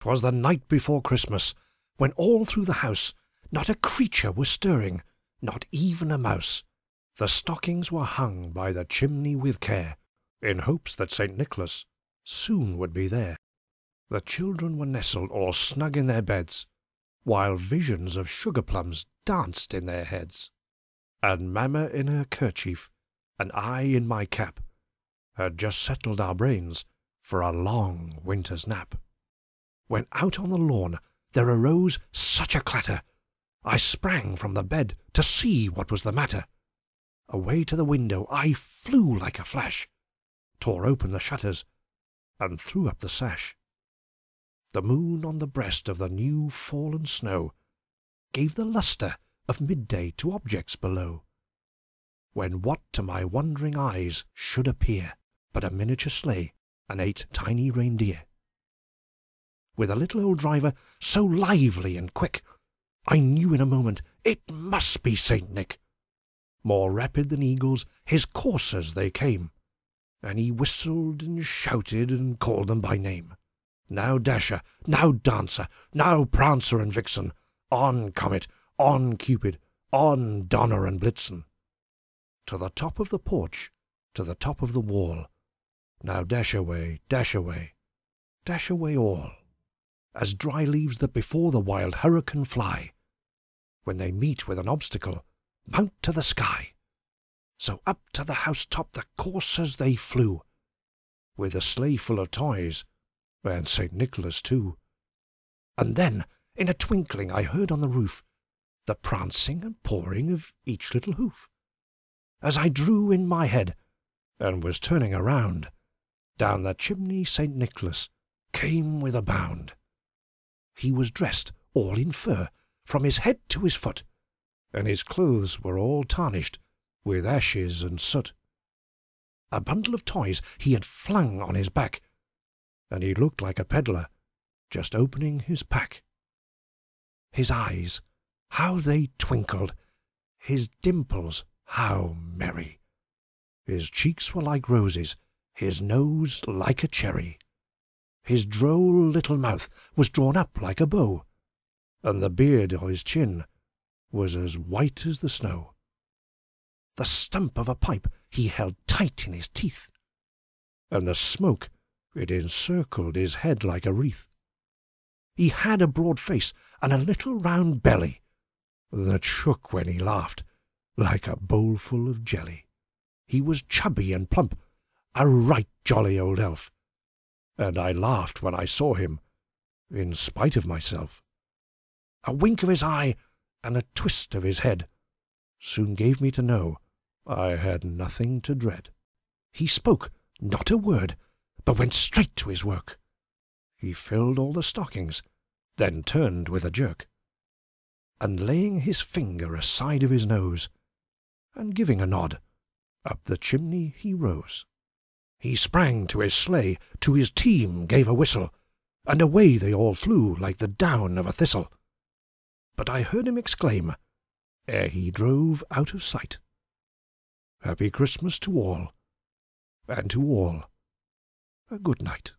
'Twas the night before Christmas, when all through the house not a creature was stirring, not even a mouse. The stockings were hung by the chimney with care, in hopes that St. Nicholas soon would be there. The children were nestled all snug in their beds, while visions of sugar plums danced in their heads. And Mamma in her kerchief, and I in my cap, had just settled our brains for a long winter's nap. When out on the lawn there arose such a clatter, I sprang from the bed to see what was the matter. Away to the window I flew like a flash, tore open the shutters, and threw up the sash. The moon on the breast of the new fallen snow gave the lustre of midday to objects below, when what to my wondering eyes should appear but a miniature sleigh and 8 tiny reindeer. With a little old driver so lively and quick, I knew in a moment it must be St. Nick. More rapid than eagles his coursers they came, and he whistled and shouted and called them by name. Now Dasher, now Dancer, now Prancer and Vixen, on Comet, on Cupid, on Donner and Blitzen. To the top of the porch, to the top of the wall, now dash away, dash away, dash away all, as dry leaves that before the wild hurricane fly, when they meet with an obstacle, mount to the sky. So up to the housetop the coursers they flew, with a sleigh full of toys, and St. Nicholas too. And then, in a twinkling, I heard on the roof the prancing and pawing of each little hoof. As I drew in my head, and was turning around, down the chimney St. Nicholas came with a bound. He was dressed all in fur, from his head to his foot, and his clothes were all tarnished with ashes and soot. A bundle of toys he had flung on his back, and he looked like a peddler just opening his pack. His eyes, how they twinkled, his dimples, how merry. His cheeks were like roses, his nose like a cherry. His droll little mouth was drawn up like a bow, and the beard on his chin was as white as the snow. The stump of a pipe he held tight in his teeth, and the smoke it encircled his head like a wreath. He had a broad face and a little round belly that shook when he laughed like a bowlful of jelly. He was chubby and plump, a right jolly old elf, and I laughed when I saw him, in spite of myself. A wink of his eye and a twist of his head soon gave me to know I had nothing to dread. He spoke not a word, but went straight to his work. He filled all the stockings, then turned with a jerk, and laying his finger aside of his nose, and giving a nod, up the chimney he rose. He sprang to his sleigh, to his team gave a whistle, and away they all flew like the down of a thistle. But I heard him exclaim, ere he drove out of sight, "Happy Christmas to all, and to all a good night."